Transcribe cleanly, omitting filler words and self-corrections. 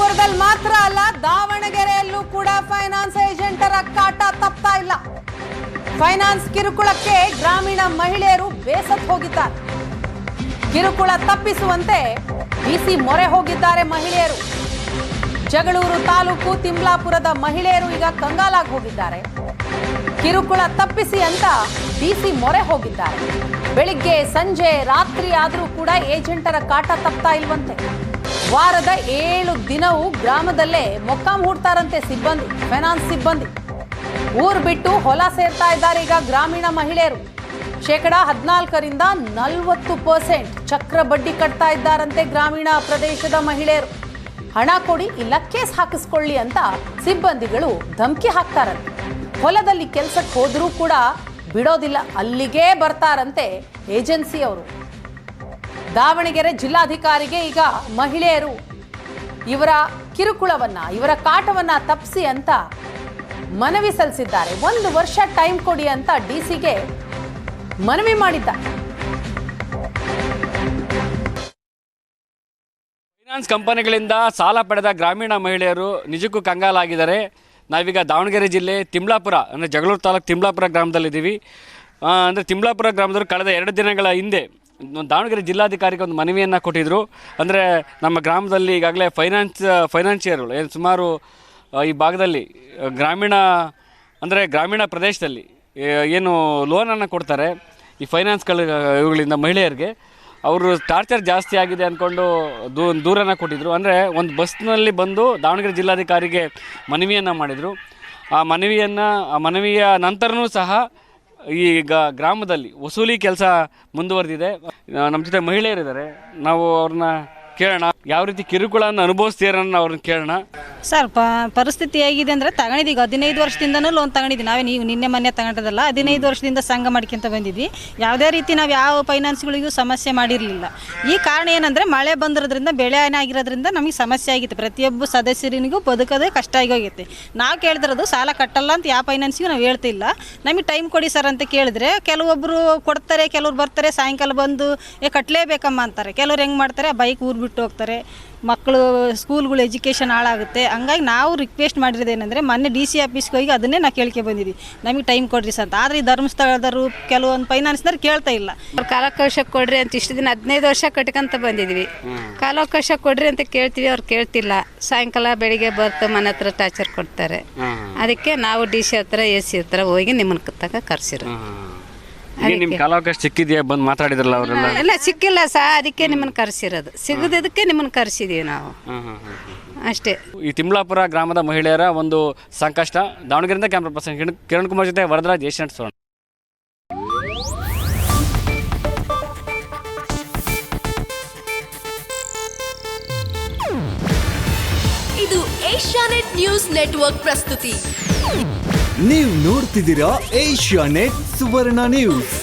ತಿಮ್ಲಾಪುರದಲ್ಲಿ ಮಾತ್ರ ಅಲ್ಲ, ದಾವಣಗೆರೆಯಲ್ಲೂ ಕೂಡ ಫೈನಾನ್ಸ್ ಏಜೆಂಟರ ಕಾಟ ತಪ್ತಾ ಇಲ್ಲ. ಫೈನಾನ್ಸ್ ಕಿರುಕುಳಕ್ಕೆ ಗ್ರಾಮೀಣ ಮಹಿಳೆಯರು ಬೇಸತ್ತು ಹೋಗಿದ್ದಾರೆ. ಕಿರುಕುಳ ತಪ್ಪಿಸುವಂತೆ ಡಿಸಿ ಮೊರೆ ಹೋಗಿದ್ದಾರೆ ಮಹಿಳೆಯರು. ಜಗಳೂರು ತಾಲೂಕು ತಿಮ್ಲಾಪುರದ ಮಹಿಳೆಯರು ಈಗ ಕಂಗಾಲಾಗಿ ಹೋಗಿದ್ದಾರೆ. ಕಿರುಕುಳ ತಪ್ಪಿಸಿ ಅಂತ ಡಿಸಿ ಮೊರೆ ಹೋಗಿದ್ದಾರೆ. ಬೆಳಿಗ್ಗೆ ಸಂಜೆ ರಾತ್ರಿ ಆದರೂ ಕೂಡ ಏಜೆಂಟರ ಕಾಟ ತಪ್ತಾ ಇಲ್ವಂತೆ. ವಾರದ 7 ದಿನವೂ ಗ್ರಾಮದಲ್ಲೇ ಮೊಕ್ಕಾಂ ಹೂಡ್ತಾರಂತೆ ಸಿಬ್ಬಂದಿ, ಫೈನಾನ್ಸ್ ಸಿಬ್ಬಂದಿ. ಊರು ಬಿಟ್ಟು ಹೊಲ ಸೇರ್ತಾ ಇದ್ದಾರೆ ಈಗ ಗ್ರಾಮೀಣ ಮಹಿಳೆಯರು. 14% 40% ಚಕ್ರ ಬಡ್ಡಿ ಕಟ್ತಾ ಇದ್ದಾರಂತೆ ಗ್ರಾಮೀಣ ಪ್ರದೇಶದ ಮಹಿಳೆಯರು. ಹಣ ಕೊಡಿ ಇಲ್ಲ ಕೇಸ್ ಹಾಕಿಸ್ಕೊಳ್ಳಿ ಅಂತ ಸಿಬ್ಬಂದಿಗಳು ಧಮಕಿ ಹಾಕ್ತಾರಂತೆ. ಹೊಲದಲ್ಲಿ ಕೆಲಸಕ್ಕೆ ಹೋದರೂ ಕೂಡ ಬಿಡೋದಿಲ್ಲ, ಅಲ್ಲಿಗೇ ಬರ್ತಾರಂತೆ ಏಜೆನ್ಸಿಯವರು. ದಾವಣಗೆರೆ ಜಿಲ್ಲಾಧಿಕಾರಿಗೆ ಈಗ ಮಹಿಳೆಯರು ಇವರ ಕಿರುಕುಳವನ್ನ, ಇವರ ಕಾಟವನ್ನ ತಪ್ಪಿಸಿ ಅಂತ ಮನವಿ ಸಲ್ಲಿಸಿದ್ದಾರೆ. 1 ವರ್ಷ ಟೈಮ್ ಕೊಡಿ ಅಂತ ಡಿಸಿಗೆ ಮನವಿ ಮಾಡಿದ್ದಾರೆ. ಫೈನಾನ್ಸ್ ಕಂಪನಿಗಳಿಂದ ಸಾಲ ಪಡೆದ ಗ್ರಾಮೀಣ ಮಹಿಳೆಯರು ನಿಜಕ್ಕೂ ಕಂಗಾಲಾಗಿದ್ದಾರೆ. ನಾವೀಗ ದಾವಣಗೆರೆ ಜಿಲ್ಲೆ ತಿಮ್ಲಾಪುರ ಅಂದರೆ ಜಗಳೂರು ತಾಲೂಕು ತಿಮ್ಲಾಪುರ ಗ್ರಾಮದಲ್ಲಿದ್ದೀವಿ. ಅಂದರೆ ತಿಮ್ಲಾಪುರ ಗ್ರಾಮದವರು ಕಳೆದ 2 ದಿನಗಳ ಹಿಂದೆ ದಾವಣಗೆರೆ ಜಿಲ್ಲಾಧಿಕಾರಿಗೆ ಒಂದು ಮನವಿಯನ್ನು ಕೊಟ್ಟಿದ್ದರು. ಅಂದರೆ ನಮ್ಮ ಗ್ರಾಮದಲ್ಲಿ ಈಗಾಗಲೇ ಫೈನಾನ್ಷಿಯರ್ಗಳು ಏನು ಸುಮಾರು ಈ ಭಾಗದಲ್ಲಿ ಗ್ರಾಮೀಣ ಪ್ರದೇಶದಲ್ಲಿ ಏನು ಲೋನನ್ನು ಕೊಡ್ತಾರೆ ಈ ಇವುಗಳಿಂದ ಮಹಿಳೆಯರಿಗೆ, ಅವರು ಟಾರ್ಚರ್ ಜಾಸ್ತಿ ಆಗಿದೆ ಅಂದ್ಕೊಂಡು ದೂರನ್ನು ಕೊಟ್ಟಿದ್ದರು. ಅಂದರೆ ಒಂದು ಬಸ್ನಲ್ಲಿ ಬಂದು ದಾವಣಗೆರೆ ಜಿಲ್ಲಾಧಿಕಾರಿಗೆ ಮನವಿಯನ್ನು ಮಾಡಿದರು. ಆ ಮನವಿಯ ನಂತರನೂ ಸಹ ಈಗ ಗ್ರಾಮದಲ್ಲಿ ವಸೂಲಿ ಕೆಲಸ ಮುಂದುವರೆದಿದೆ. ನಮ್ಮ ಜೊತೆ ಮಹಿಳೆಯರಿದ್ದಾರೆ, ನಾವು ಅವ್ರನ್ನ ಕೇಳೋಣ, ಯಾವ ರೀತಿ ಕಿರುಕುಳನ್ನು ಅನುಭವಿಸ್ತೀರನ್ನ ಅವ್ರನ್ನ ಕೇಳೋಣ. ಸರ್, ಪರಿಸ್ಥಿತಿ ಹೇಗಿದೆ ಅಂದರೆ ತಗೊಂಡಿದ್ದೀವಿ 15 ವರ್ಷದಿಂದನೂ ಲೋನ್ ತಗೊಂಡಿದ್ವಿ. ನಾವೇ ನೀವು ನಿನ್ನೆ ಮೊನ್ನೆ ತಗೊಂಡದಲ್ಲ, 15 ವರ್ಷದಿಂದ ಸಂಘ ಮಾಡ್ಕೊಂತ ಬಂದಿದ್ವಿ. ಯಾವುದೇ ರೀತಿ ನಾವು ಯಾವ ಫೈನಾನ್ಸ್ಗಳಿಗೂ ಸಮಸ್ಯೆ ಮಾಡಿರಲಿಲ್ಲ. ಈ ಕಾರಣ ಏನಂದರೆ ಮಳೆ ಬಂದಿರೋದ್ರಿಂದ, ಬೆಳೆ ಆಗಿರೋದ್ರಿಂದ ನಮಗೆ ಸಮಸ್ಯೆ ಆಗಿತ್ತು. ಪ್ರತಿಯೊಬ್ಬ ಸದಸ್ಯರಿಗೂ ಬದುಕೋದೇ ಕಷ್ಟ ಆಗೋಗೈತೆ. ನಾವು ಕೇಳಿದಿರೋದು ಸಾಲ ಕಟ್ಟಲ್ಲ ಅಂತ ಯಾವ ಫೈನಾನ್ಸ್ಗೂ ನಾವು ಹೇಳ್ತಿಲ್ಲ. ನಮಗೆ ಟೈಮ್ ಕೊಡಿ ಸರ್ ಅಂತ ಕೇಳಿದ್ರೆ ಕೆಲವೊಬ್ಬರು ಕೊಡ್ತಾರೆ, ಕೆಲವ್ರು ಬರ್ತಾರೆ ಸಾಯಂಕಾಲ ಬಂದು ಕಟ್ಟಲೇಬೇಕಮ್ಮ ಅಂತಾರೆ. ಕೆಲವ್ರು ಹೆಂಗೆ ಮಾಡ್ತಾರೆ, ಬೈಕ್ ಊರು ಬಿಟ್ಟು ಹೋಗ್ತಾರೆ, ಮಕ್ಕಳು ಸ್ಕೂಲ್ಗಳು ಎಜುಕೇಷನ್ ಹಾಳಾಗುತ್ತೆ. ಹಂಗಾಗಿ ನಾವು ರಿಕ್ವೆಸ್ಟ್ ಮಾಡಿರೋದೇನೆಂದರೆ ಮೊನ್ನೆ DC ಆಫೀಸ್ಗೆ ಹೋಗಿ ಅದನ್ನೇ ನಾವು ಕೇಳ್ಕೆ ಬಂದಿದ್ವಿ, ನಮಗೆ ಟೈಮ್ ಕೊಡ್ರಿ ಸರ್ ಅಂತ. ಆದರೆ ಈ ಧರ್ಮಸ್ಥಳದವರು ಕೆಲವೊಂದು ಫೈನಾನ್ಸ್ದವ್ರು ಕೇಳ್ತಾ ಇಲ್ಲ. ಕಾಲಾವಕಾಶ ಕೊಡ್ರಿ ಅಂತ ಇಷ್ಟು ದಿನ 15 ವರ್ಷ ಕಟ್ಕೊಂತ ಬಂದಿದ್ವಿ. ಕಾಲಾವಕಾಶ ಕೊಡ್ರಿ ಅಂತ ಕೇಳ್ತೀವಿ, ಅವ್ರು ಕೇಳ್ತಿಲ್ಲ. ಸಾಯಂಕಾಲ ಬೆಳಿಗ್ಗೆ ಬರ್ತು ಮನೆ ಹತ್ರ ಟಾರ್ಚರ್ ಕೊಡ್ತಾರೆ. ಅದಕ್ಕೆ ನಾವು DC ಹತ್ರ AC ಹತ್ರ ಹೋಗಿ ನಿಮ್ಮನ್ನ ತಗ ಕರ್ಸಿರೋ. ನಿಮ್ಮ ಕಾಲಾವಕಾಶ ಸಿಕ್ಕಿದೆಯಾ? ಬಂದು ಮಾತಾಡಿದ್ರಲ್ಲ ಅವರೆಲ್ಲ? ಎಲ್ಲ ಸಿಕ್ಕಿಲ್ಲ ಸಹ, ಅದಕ್ಕೆ ನಿಮ್ಮನ್ನು ಕರೆಸಿರೋದು. ಸಿಗದಕ್ಕೆ ನಿಮ್ಮನ್ನು ಕರೆಸಿದೀವಿ ನಾವು ಅಷ್ಟೇ. ಈ ತಿಮ್ಲಾಪುರ ಗ್ರಾಮದ ಮಹಿಳೆಯರ ಒಂದು ಸಂಕಷ್ಟ. ದಾವಣಗೆರೆಯಿಂದ ಕ್ಯಾಮ್ರಾ ಪರ್ಸನ್ ಕಿರಣ್ ಕುಮಾರ್ ಜೊತೆ ವರದರಾಜ್, ಏಷ್ಯಾನೆಟ್ ಸುವರ್ಣ. ಇದು ಏಷ್ಯಾನೆಟ್ ನ್ಯೂಸ್ ನೆಟ್ವರ್ಕ್ ಪ್ರಸ್ತುತಿ. ನೀವು ನೋಡ್ತಿದ್ದೀರಾ ಏಷ್ಯಾನೆಟ್ ಸುವರ್ಣ ನ್ಯೂಸ್.